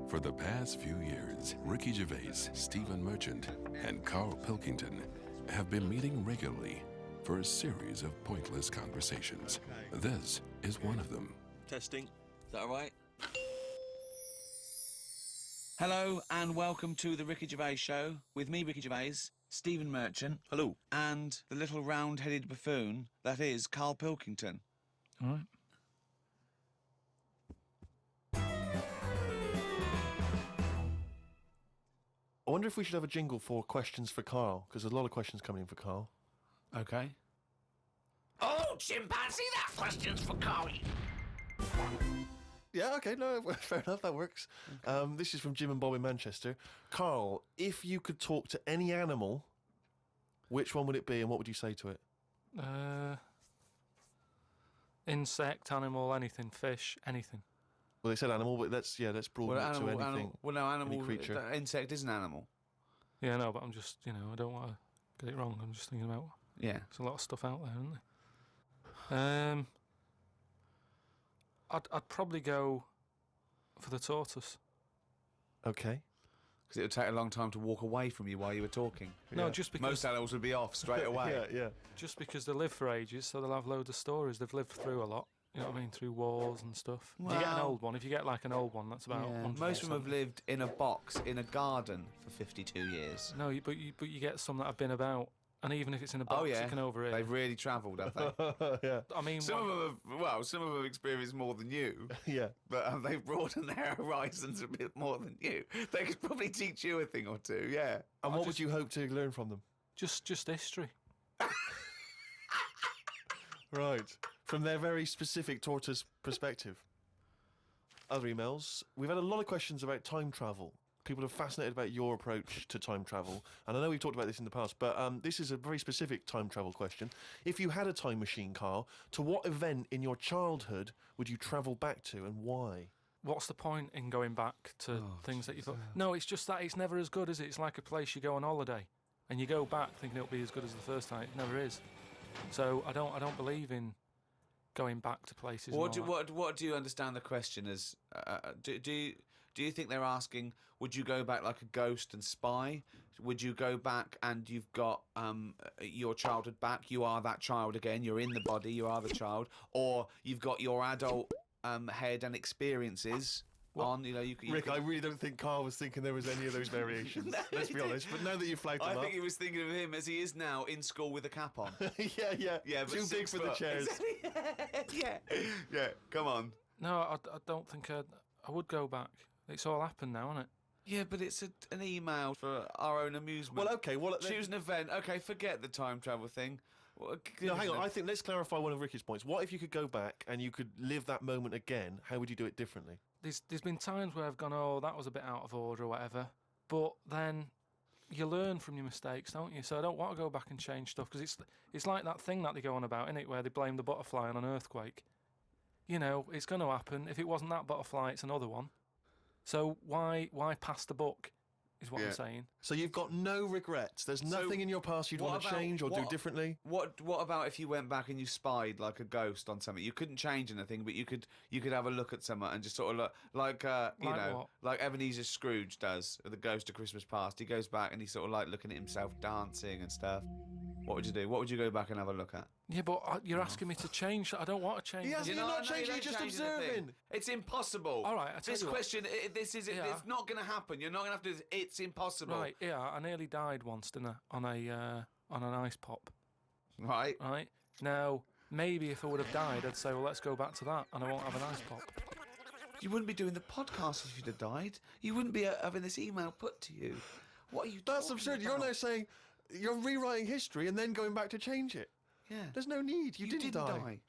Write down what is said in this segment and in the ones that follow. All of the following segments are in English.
For the past few years, Ricky Gervais, Stephen Merchant, and Carl Pilkington have been meeting regularly for a series of pointless conversations. Okay. This is one of them. Testing. Is that all right? Hello and welcome to the Ricky Gervais Show with me, Ricky Gervais, Stephen Merchant. Hello. And the little round-headed buffoon that is Carl Pilkington. All right. I wonder if we should have a jingle for questions for Carl, because there's a lot of questions coming in for Carl. Okay. Oh, chimpanzee, that question's for Carl. Yeah, okay, no, fair enough, that works. Okay. This is from Jim and Bob in Manchester. Carl, if you could talk to any animal, which one would it be and what would you say to it? Insect, animal, anything, fish, anything. Well, they said animal, but that's broad to anything. Animal, creature. Insect is an animal. Yeah, no, but I'm just, I don't want to get it wrong. I'm just thinking about... Yeah. There's a lot of stuff out there, isn't there? I'd probably go for the tortoise. Okay. Because it would take a long time to walk away from you while you were talking. No, just because... Most animals would be off straight away. Yeah. Just because they live for ages, so they'll have loads of stories. They've lived through a lot. You know what I mean? Through wars and stuff. Well, if you get an old one, an old one, that's about... Yeah. Most of them have lived in a box in a garden for 52 years. No, but you get some that have been about, and even if it's in a box, you can overhear. They've really travelled, have they? Yeah. I mean... Some of them have experienced more than you. Yeah. But they've broadened their horizons a bit more than you. They could probably teach you a thing or two, yeah. And what would you hope to learn from them? Just history. Right. From their very specific tortoise perspective. Other emails. We've had a lot of questions about time travel. People are fascinated about your approach to time travel. And I know we've talked about this in the past, but this is a very specific time travel question. If you had a time machine, Carl, to what event in your childhood would you travel back to and why? What's the point in going back to things that you thought... No, it's just that it's never as good, is it? It's like a place you go on holiday and you go back thinking it'll be as good as the first time. It never is. So I don't believe in going back to places. What do you understand the question as? Do you think they're asking? Would you go back like a ghost and spy? Would you go back and you've got your childhood back? You are that child again. You're in the body. You are the child, or you've got your adult head and experiences. Rick, I really don't think Carl was thinking there was any of those variations. Let's be honest. But now that you flagged him up, I think he was thinking of him as he is now in school with a cap on. yeah. Too big for the chairs. yeah. Come on. No, I don't think I would go back. It's all happened now, isn't it? Yeah, but it's an email for our own amusement. Well, okay. Choose an event. Okay, forget the time travel thing. No, hang on. I think let's clarify one of Ricky's points. What if you could go back and you could live that moment again? How would you do it differently? There's been times where I've gone, oh, that was a bit out of order or whatever. But then you learn from your mistakes, don't you? So I don't want to go back and change stuff because it's like that thing that they go on about, isn't it, where they blame the butterfly on an earthquake. It's going to happen. If it wasn't that butterfly, it's another one. So why pass the buck, is what I'm saying. So you've got no regrets. There's nothing in your past you'd want to change or do differently? What about if you went back and you spied like a ghost on something? You couldn't change anything, but you could have a look at someone and just sort of look like like Ebenezer Scrooge does with the Ghost of Christmas Past. He goes back and he's sort of like looking at himself dancing and stuff. What would you do? What would you go back and have a look at? Yeah, but you're asking me to change. I don't want to change. You're not changing, you're just observing. It's impople. All right, this question, it's not going to happen. You're not going to have to do this. It's impossible. Right, yeah, I nearly died once, didn't I, on an ice pop. Right. Right. Now, maybe if I would have died, I'd say, well, let's go back to that, and I won't have an ice pop. You wouldn't be doing the podcast if you'd have died. You wouldn't be having this email put to you. What are you talking That's absurd. about? You're now saying you're rewriting history and then going back to change it. Yeah. There's no need. You didn't die.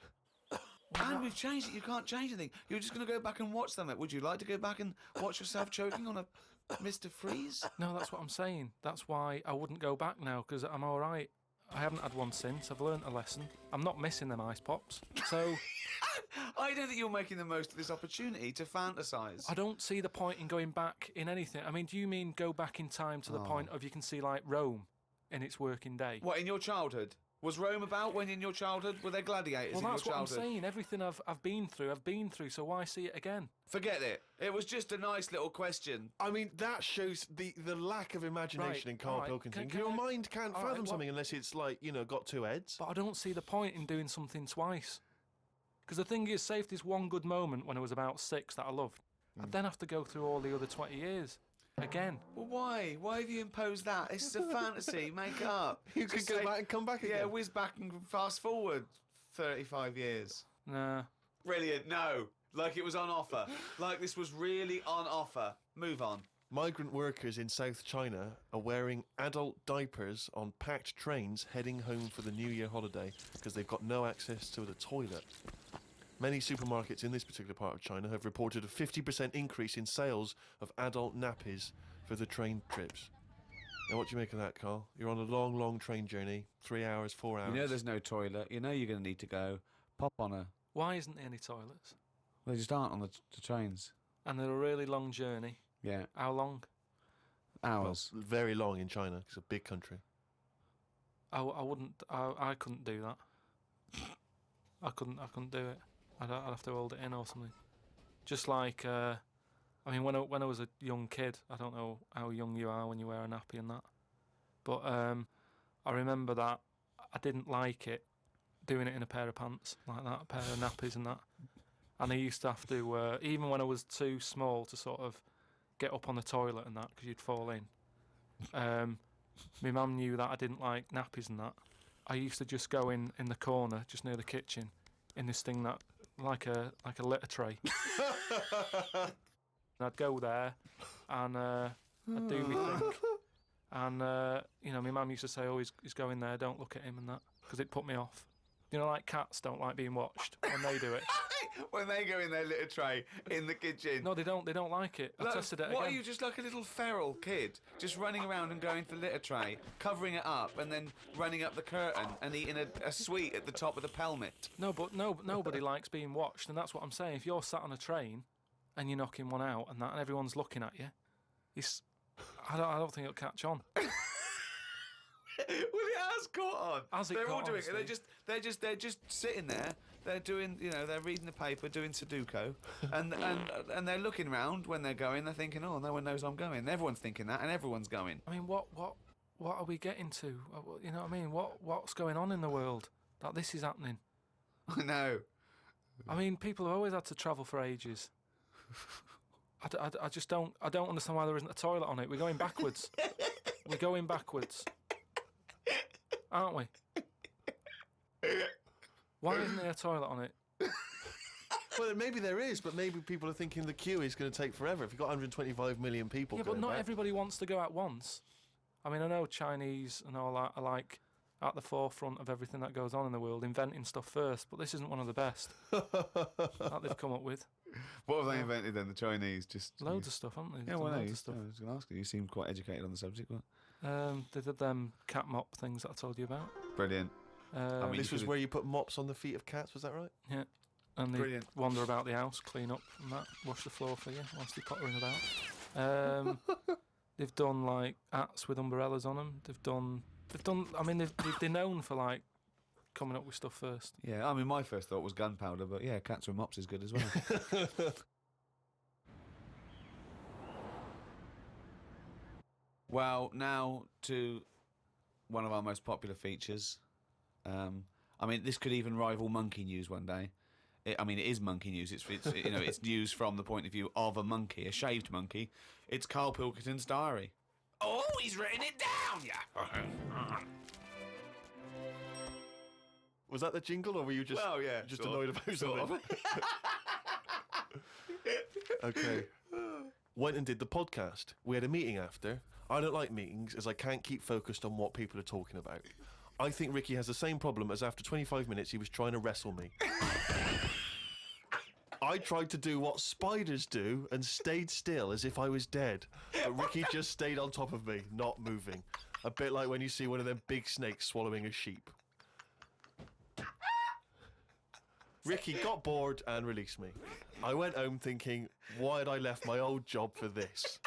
And we've changed it. You can't change anything. You're just going to go back and watch them. Would you like to go back and watch yourself choking on a Mr. Freeze? No, that's what I'm saying. That's why I wouldn't go back now, because I'm all right. I haven't had one since. I've learnt a lesson. I'm not missing them ice pops. So I don't think you're making the most of this opportunity to fantasise. I don't see the point in going back in anything. I mean, do you mean go back in time to the point of you can see like Rome in its working day? What, in your childhood? Was Rome about when in your childhood? Were there gladiators Well, in your that's what I'm childhood? saying. Everything I've been through. So why see it again? Forget it. It was just a nice little question. I mean, that shows the lack of imagination Right, in Carl all right. Pilkington. Can Your I- mind can't all right, fathom what- something unless it's like, got two heads. But I don't see the point in doing something twice. Because the thing is, say if there's one good moment when I was about 6 that I loved, I'd then have to go through all the other 20 years again. Well, why? Why have you imposed that? This is a fantasy. Make it up. You could Just go say- back and come back Yeah, again. whiz back and fast forward 35 years. Nah. Brilliant. No. Like it was on offer. Like this was really on offer. Move on. Migrant workers in South China are wearing adult diapers on packed trains heading home for the New Year holiday because they've got no access to the toilet. Many supermarkets in this particular part of China have reported a 50% increase in sales of adult nappies for the train trips. Now, what do you make of that, Carl? You're on a long, long train journey, 3 hours, 4 hours. You know there's no toilet. You know you're going to need to go. Pop on a... Why isn't there any toilets? They just aren't on the trains. And they're a really long journey. Yeah. How long? Hours. Well, very long in China. It's a big country. I wouldn't. I couldn't do that. I couldn't do it. I'd have to hold it in or something. Just like, I mean, when I was a young kid, I don't know how young you are when you wear a nappy and that, but I remember that I didn't like it doing it in a pair of pants like that, a pair of nappies and that. And I used to have to, even when I was too small to sort of get up on the toilet and that, because you'd fall in. My mum knew that I didn't like nappies and that. I used to just go in the corner, just near the kitchen, in this thing that, like a litter tray. And I'd go there, and I'd do my thing. And, my mum used to say, oh, he's going there, don't look at him and that, because it put me off. Like cats don't like being watched when they do it. When they go in their little tray in the kitchen. No, they don't like it. I tested it What again. are you, just like a little feral kid, just running around and going to the litter tray, covering it up, and then running up the curtain and eating a sweet at the top of the pelmet? No, but nobody likes being watched, and that's what I'm saying. If you're sat on a train and you're knocking one out and that, and everyone's looking at you, I don't think it'll catch on. Well, it has caught on. Has it They're all caught doing on, it. They're just sitting there. They're doing, they're reading the paper, doing Sudoku, and they're looking around when they're going. They're thinking, oh, no one knows I'm going. And everyone's thinking that, and everyone's going. I mean, what are we getting to? You know what I mean? What's going on in the world that this is happening? I know. I mean, people have always had to travel for ages. I just don't understand why there isn't a toilet on it. We're going backwards. We're going backwards, aren't we? Why isn't there a toilet on it? Well, maybe there is, but maybe people are thinking the queue is going to take forever. If you've got 125 million people Yeah, but going not back. everybody wants to go at once. I mean, I know Chinese and all that are like at the forefront of everything that goes on in the world, inventing stuff first, but this isn't one of the best that they've come up with. What have they invented then? The Chinese just Loads of stuff, haven't they? Yeah, well, Loads no, of stuff. I was going to ask you. You seem quite educated on the subject. But... They did them cat mop things that I told you about. Brilliant. I mean, This you was could've- where you put mops on the feet of cats, was that right? Yeah. And they Brilliant. wander about the house, clean up and that, wash the floor for you whilst they're pottering about. They've done like hats with umbrellas on them. They've done. I mean, they're known for like coming up with stuff first. Yeah, I mean, my first thought was gunpowder, but yeah, cats with mops is good as well. Well, now to one of our most popular features. I mean, this could even rival monkey news one day. It is monkey news. It's it's news from the point of view of a monkey, a shaved monkey. It's Carl Pilkington's diary. Oh, he's written it down, yeah. Was that the jingle, or were you just just sort annoyed of, about sort something? Okay. Went and did the podcast. We had a meeting after. I don't like meetings as I can't keep focused on what people are talking about. I think Ricky has the same problem as after 25 minutes he was trying to wrestle me. I tried to do what spiders do and stayed still as if I was dead. But Ricky just stayed on top of me, not moving. A bit like when you see one of them big snakes swallowing a sheep. Ricky got bored and released me. I went home thinking, why had I left my old job for this?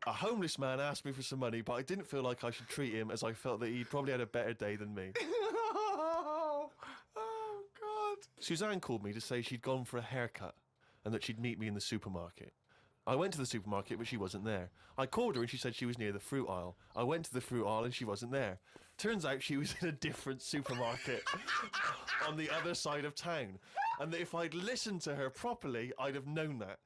A homeless man asked me for some money, but I didn't feel like I should treat him as I felt that he'd probably had a better day than me. Oh, God. Suzanne called me to say she'd gone for a haircut and that she'd meet me in the supermarket. I went to the supermarket, but she wasn't there. I called her and she said she was near the fruit aisle. I went to the fruit aisle and she wasn't there. Turns out she was in a different supermarket on the other side of town. And that if I'd listened to her properly, I'd have known that.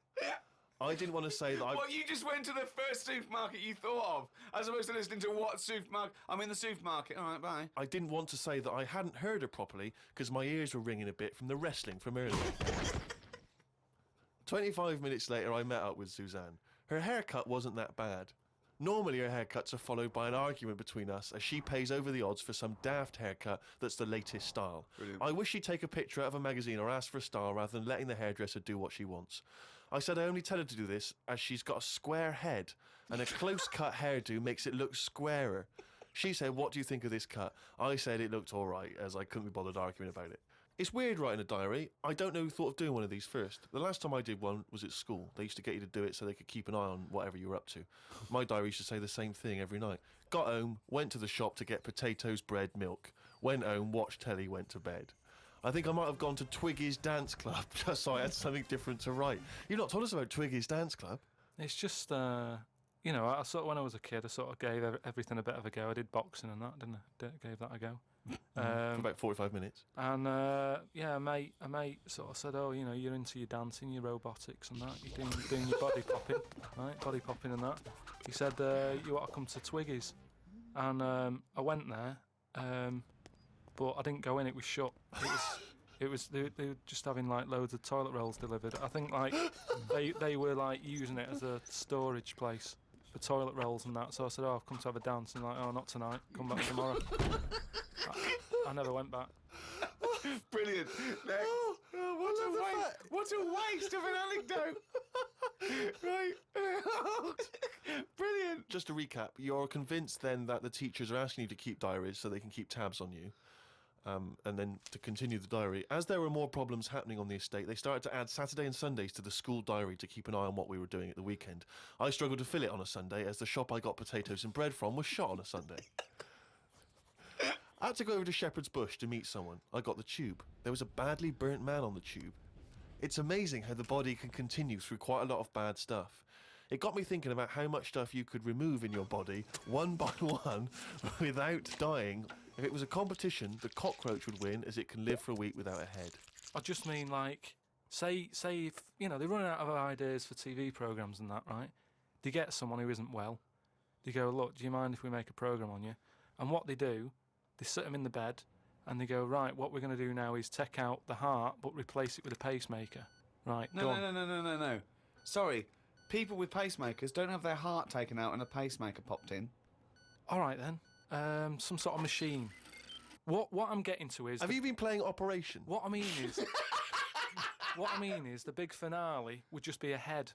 I didn't want to say that I... Well, you just went to the first supermarket you thought of, as opposed to listening to what supermarket... I'm in the supermarket. All right, bye. I didn't want to say that I hadn't heard her properly because my ears were ringing a bit from the wrestling from earlier. 25 minutes later, I met up with Suzanne. Her haircut wasn't that bad. Normally, her haircuts are followed by an argument between us as she pays over the odds for some daft haircut that's the latest style. Brilliant. I wish she'd take a picture out of a magazine or ask for a style rather than letting the hairdresser do what she wants. I said I only tell her to do this as she's got a square head and a close-cut hairdo makes it look squarer. She said, what do you think of this cut? I said it looked all right, as I couldn't be bothered arguing about it. It's weird writing a diary. I don't know who thought of doing one of these first. The last time I did one was at school. They used to get you to do it so they could keep an eye on whatever you were up to. My diary used to say the same thing every night. Got home, went to the shop to get potatoes, bread, milk. Went home, watched telly, went to bed. I think I might have gone to Twiggy's Dance Club just so I had something different to write. You've not told us about Twiggy's Dance Club. It's just, you know, I sort of, when I was a kid, I sort of gave everything a bit of a go. I did boxing and that, didn't I? Gave that a go. For about 45 minutes. And yeah, a mate sort of said, "Oh, you know, you're into your dancing, your robotics and that. You're doing your body popping, right? Body popping and that." He said, "You ought to come to Twiggy's," and I went there, but I didn't go in. It was shut. They were just having like loads of toilet rolls delivered. I think like they were like using it as a storage place for toilet rolls and that. So I said, "Oh, I've come to have a dance," and like, "Oh, not tonight. Come back tomorrow." I never went back. Brilliant. Next. What a waste of an anecdote. Right. Brilliant. Just to recap, you're convinced then that the teachers are asking you to keep diaries so they can keep tabs on you. And then to continue the diary. As there were more problems happening on the estate, they started to add Saturday and Sundays to the school diary to keep an eye on what we were doing at the weekend. I struggled to fill it on a Sunday as the shop I got potatoes and bread from was shut on a Sunday. I had to go over to Shepherd's Bush to meet someone. I got the tube. There was a badly burnt man on the tube. It's amazing how the body can continue through quite a lot of bad stuff. It got me thinking about how much stuff you could remove in your body, one by one, without dying. If it was a competition, the cockroach would win, as it can live for a week without a head. I just mean like, say if, you know, they're running out of ideas for TV programmes and that, right? They get someone who isn't well. They go, "Look, do you mind if we make a programme on you?" And what they do, they sit them in the bed and they go, "Right, what we're going to do now is take out the heart but replace it with a pacemaker." Right, go on. No. Sorry, people with pacemakers don't have their heart taken out and a pacemaker popped in. All right then, some sort of machine. What I'm getting to is... Have you been playing Operation? What I mean is the big finale would just be a head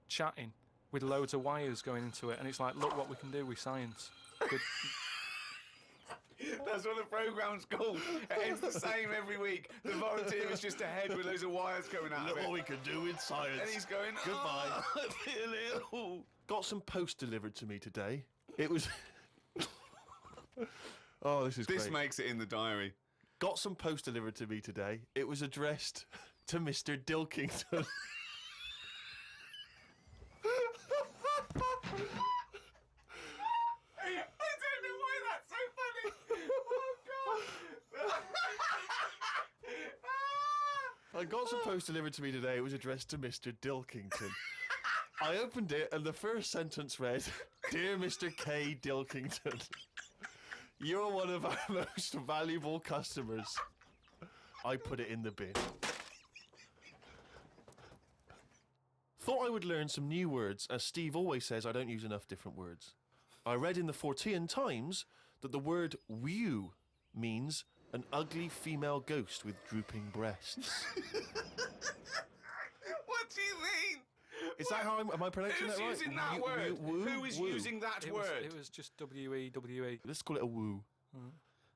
chatting with loads of wires going into it, and it's like, look what we can do with science. Good. That's what the programme's called. It ends the same every week. The volunteer is just a head with loads of wires coming out Look of it. what we can do with science. And he's going, Goodbye. "Oh, I feel ill." Got some post delivered to me today. It was... Oh, this is This great. makes it in the diary. Got some post delivered to me today. It was addressed to Mr. Dilkington. I don't know why that's so funny. Oh, God. I got some post delivered to me today. It was addressed to Mr. Dilkington. I opened it and the first sentence read, "Dear Mr. K. Dilkington, you're one of our most valuable customers." I put it in the bin. Thought I would learn some new words, as Steve always says I don't use enough different words. I read in the Fortean Times that the word "wew" means an ugly female ghost with drooping breasts. What do you mean? Is that how am I pronouncing Who's that right? using that word? Woo, Who is woo. using that word? It was just WEWE. Let's call it a woo.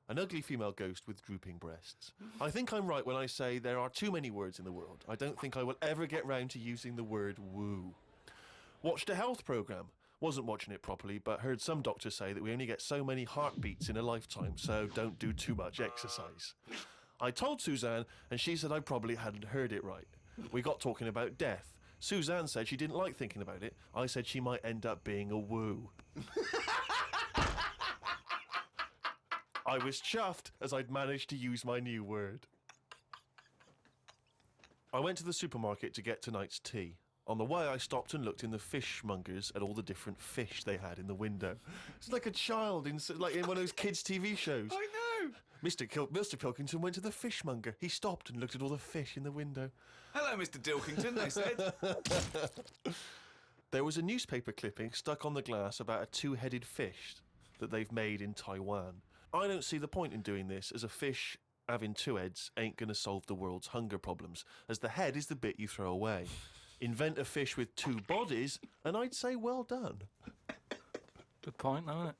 An ugly female ghost with drooping breasts. I think I'm right when I say there are too many words in the world. I don't think I will ever get round to using the word woo. Watched a health programme. Wasn't watching it properly, but heard some doctors say that we only get so many heartbeats in a lifetime, so don't do too much exercise. I told Suzanne, and she said I probably hadn't heard it right. We got talking about death. Suzanne said she didn't like thinking about it. I said she might end up being a woo. I was chuffed as I'd managed to use my new word. I went to the supermarket to get tonight's tea. On the way, I stopped and looked in the fishmongers at all the different fish they had in the window. It's like a child in one of those kids' TV shows. I know. Mr. Pilkington went to the fishmonger. He stopped and looked at all the fish in the window. Hello, Mr. Dilkington, they said. There was a newspaper clipping stuck on the glass about a two-headed fish that they've made in Taiwan. I don't see the point in doing this, as a fish having two heads ain't going to solve the world's hunger problems, as the head is the bit you throw away. Invent a fish with two bodies, and I'd say well done. Good point, isn't it?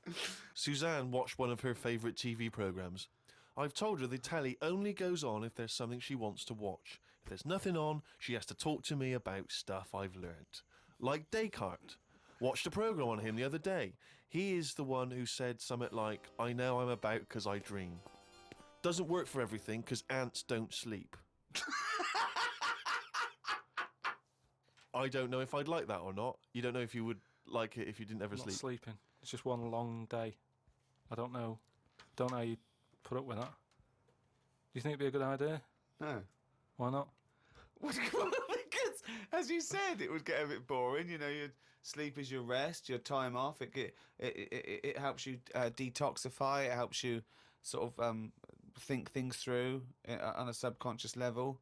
Suzanne watched one of her favourite TV programmes. I've told her the telly only goes on if there's something she wants to watch. If there's nothing on, she has to talk to me about stuff I've learnt. Like Descartes. Watched a programme on him the other day. He is the one who said something like, I know I'm about 'cause I dream. Doesn't work for everything 'cause ants don't sleep. I don't know if I'd like that or not. You don't know if you would like it if you didn't ever Not sleep. sleeping. It's just one long day. I don't know. Don't know how you put up with that. Do you think it'd be a good idea? No. Why not? Because, as you said, it would get a bit boring. You know, your sleep is your rest, your time off. It helps you detoxify. It helps you sort of think things through on a subconscious level.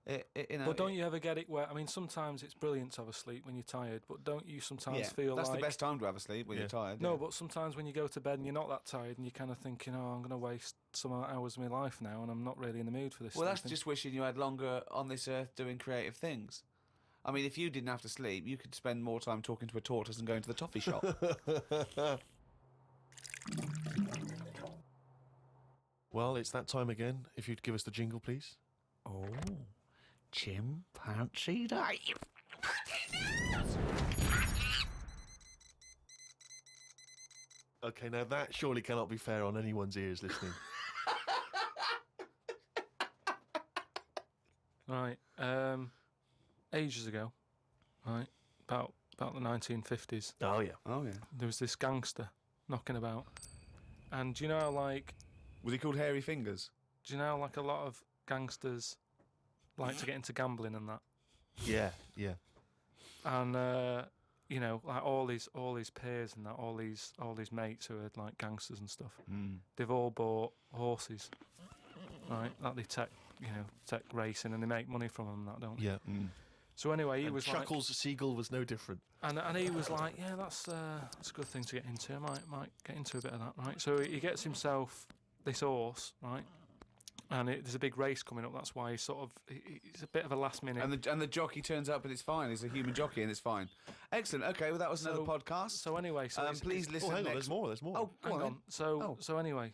But don't you ever get it where, I mean, sometimes it's brilliant to have a sleep when you're tired, but don't you sometimes feel that's like... the best time to have a sleep when you're tired. No, yeah. but sometimes when you go to bed and you're not that tired and you're kind of thinking, oh, I'm going to waste some hours of my life now and I'm not really in the mood for this. Well, that's sleeping. just wishing you had longer on this earth doing creative things. I mean, if you didn't have to sleep, you could spend more time talking to a tortoise and going to the toffee shop. Well, it's that time again. If you'd give us the jingle, please. Oh, chimpanzee day. Okay, now that surely cannot be fair on anyone's ears listening. Right. Ages ago, right, about the 1950s, Oh, yeah. Oh, yeah. there was this gangster knocking about. And do you know how, like, Was he called Hairy Fingers? do you know how, like, a lot of gangsters like to get into gambling and that? Yeah, yeah. And you know, like all his peers and that, all these mates who are like gangsters and stuff, they've all bought horses, right? That they take racing and they make money from them, and that, don't they? Yeah. So anyway, he And was Chuckles the Seagull was no different. like, and he was like, yeah, that's a good thing to get into. I might get into a bit of that, right? So he gets himself this horse, right? And there's a big race coming up. That's why he's a bit of a last minute. And the jockey turns up and it's fine. He's a human jockey and it's fine. Excellent. Okay, well, that was another podcast. So anyway, please listen Oh, hang on, next... there's more. Oh, go hang on. So anyway,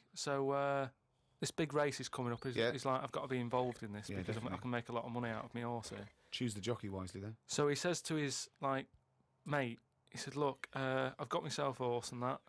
this big race is coming up. He's like, I've got to be involved in this Yeah, because I definitely. can make a lot of money out of my horse here. Choose the jockey wisely, then. So he says to his mate, he said, look, I've got myself a horse and that.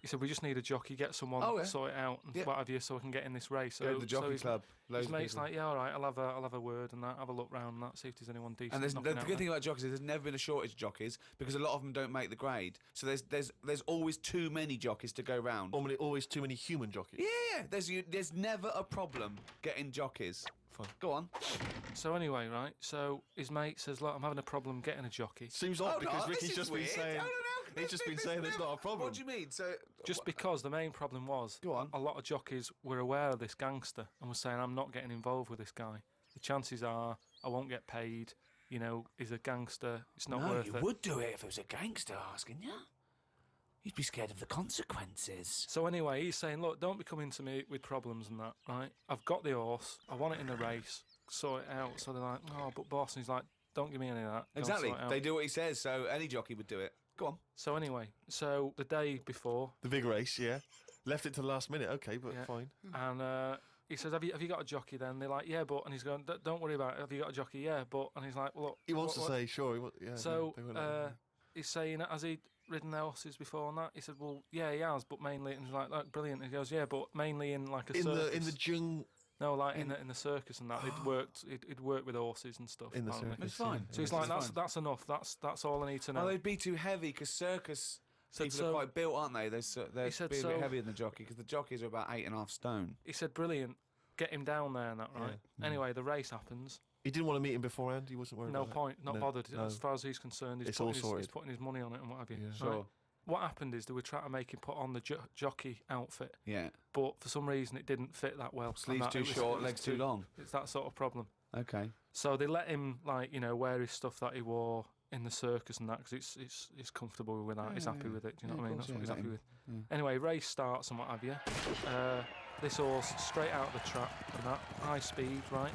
He said, we just need a jockey, get someone, sort it out and what have you, so I can get in this race. Go to the jockey club. His mate's like, yeah, all right, I'll have a word and that, have a look round and that, see if there's anyone decent. And the knocking out good there. thing about jockeys is there's never been a shortage of jockeys because a lot of them don't make the grade. So there's always too many jockeys to go round. Always too many human jockeys. Yeah, there's never a problem getting jockeys. Fine. Go on. So anyway, right, so his mate says, look, I'm having a problem getting a jockey. Seems odd because no, this Ricky's is just weird. been saying. I don't know. He's just been saying it's not a problem. What do you mean? So Just because the main problem was Go on. a lot of jockeys were aware of this gangster and were saying, I'm not getting involved with this guy. The chances are I won't get paid. You know, he's a gangster. It's not worth it. would do it if it was a gangster asking you. You'd be scared of the consequences. So anyway, he's saying, look, don't be coming to me with problems and that, right? I've got the horse. I want it in the race. Sort it out. So they're like, oh, but boss. And he's like, don't give me any of that. Go and exactly, sort it out. they do what he says. So any jockey would do it. Go on. So anyway, so the day before, The big race, yeah. Left it to the last minute. Okay, but Yeah. fine. And he says, have you got a jockey then? They're like, yeah, but... And he's going, don't worry about it. Have you got a jockey? Yeah, but... And he's like, well, look... He wants what- to say, sure. Yeah. So, they won't let him. he's saying, has he ridden their horses before and that? He said, well, yeah, he has, but mainly... And he's like, brilliant. And he goes, yeah, but mainly in like a circus. In the jung. No, like in the circus and that. He'd worked with horses and stuff. In the apparently. circus. It's fine. So he's like, that's enough. That's all I need to know. Oh, they'd be too heavy because circus Said people so- are quite built, aren't they? They're said be a so- bit heavier than the jockey because the jockeys are about 8.5 stone. He said, brilliant. Get him down there and that, right? Anyway, the race happens. He didn't want to meet him beforehand. He wasn't worried. No about point. Not No, bothered. no. As far as he's concerned, It's all sorted. he's putting his money on it and what have you. Yeah. Right? Sure. What happened is they were trying to make him put on the jockey outfit, Yeah. but for some reason it didn't fit that well. and Sleeves that- too it was- short, it was legs too long. It's that sort of problem. Okay. So they let him, like, wear his stuff that he wore in the circus and that because he's comfortable with that. He's happy with it. Do you know what I mean? That's what he's happy with. Anyway, race starts and what have you. This horse straight out of the trap and that high speed, right?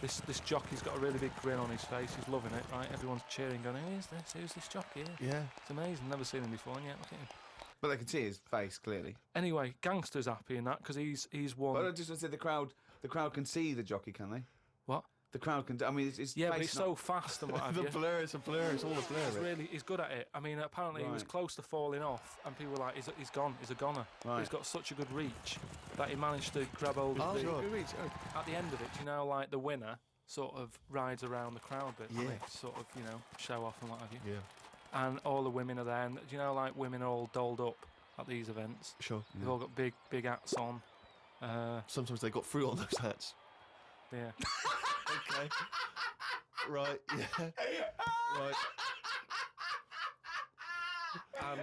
This jockey's got a really big grin on his face. He's loving it, right? Everyone's cheering, going, "Who's this? Who's this jockey?" Yeah. It's amazing. Never seen him before, and yet look at him. But they can see his face clearly. Anyway, Gangster's happy in that because he's won. But I just want to say the crowd can see the jockey, can they? What? The crowd can. I mean, it's Yeah, but face he's not- so fast and what have The you. blur. It's a blur. It's all a blur. He's good at it. I mean, apparently he was Right. close to falling off, and people were like, he's gone, he's a goner. Right. He's got such a good reach that he managed to grab hold of Oh, the, sure. good reach. Oh. at the end of it, like the winner sort of rides around the crowd bit, Yeah. sort of, show off and what have you. Yeah. And all the women are there, and like women are all dolled up at these events. Sure. They've all got big hats on. Sometimes they got fruit on those hats. Yeah. Okay. Right. Yeah. Right. And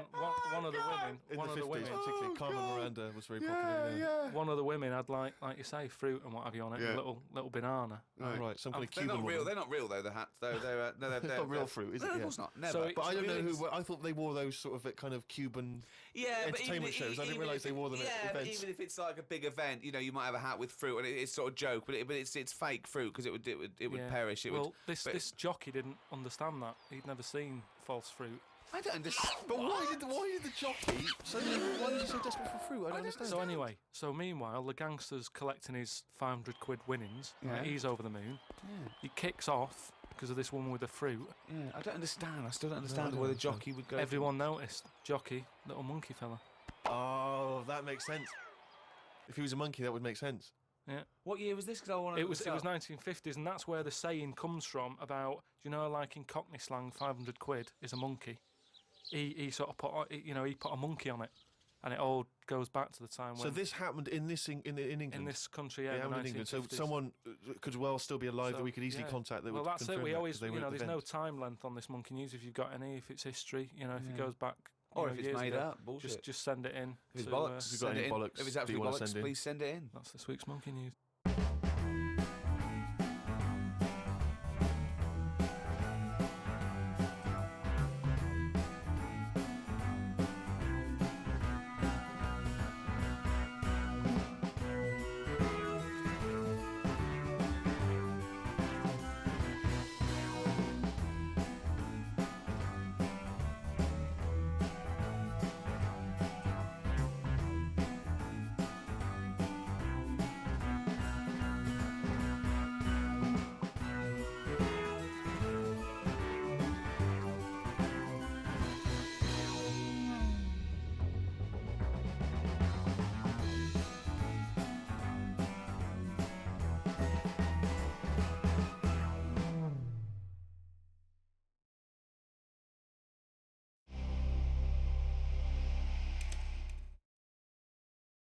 one of the women, In one the of the 50s, women, particularly, Carmen Miranda was very popular. Yeah. one of the women had like you say, fruit and what have you on it, Yeah. a little banana. Right. Some kind of They're Cuban not real. woman. They're not real though. The hats though. They're It's not real fruit, is No, it? of Yeah. course not. Never. So it- But I don't know Really, who. I thought they wore those sort of kind of Cuban Yeah, but entertainment shows. I didn't realise they wore them at but events. even if it's like a big event, you might have a hat with fruit, and it's sort of joke, but it's fake fruit because it would Yeah. perish. It well, would. this but- this jockey didn't understand that. He'd never seen false fruit. I don't understand. But why did the jockey suddenly? Why was he so desperate for fruit? I don't understand. So anyway, meanwhile, the gangster's collecting his 500 quid winnings. Yeah. Right, he's over the moon. Yeah. He kicks off because of this woman with the fruit. Yeah, I don't understand. I still don't understand don't where the understand. jockey would go. Everyone noticed. Jockey, little monkey fella. Oh, that makes sense. If he was a monkey, that would make sense. Yeah. What year was this? Because I want to. It was 1950s, and that's where the saying comes from about, like in Cockney slang, 500 quid is a monkey. He sort of put, he put a monkey on it, and it all goes back to the time when So this happened in England. in this country, yeah, It in the happened in England. So 1950s. someone could well still be alive that So, we could easily yeah. contact. That Well, would that's it. confirm We that, always, 'cause they were at the there's no event. time length on this monkey news. If you've got any, if it's history, if it goes back, Or if it's years made ago, up, bullshit. just send it in. If it's to, bollocks, If you've got send any it in. bollocks If it's that you absolute wanna bollocks, send in. please send it in. That's this week's monkey news.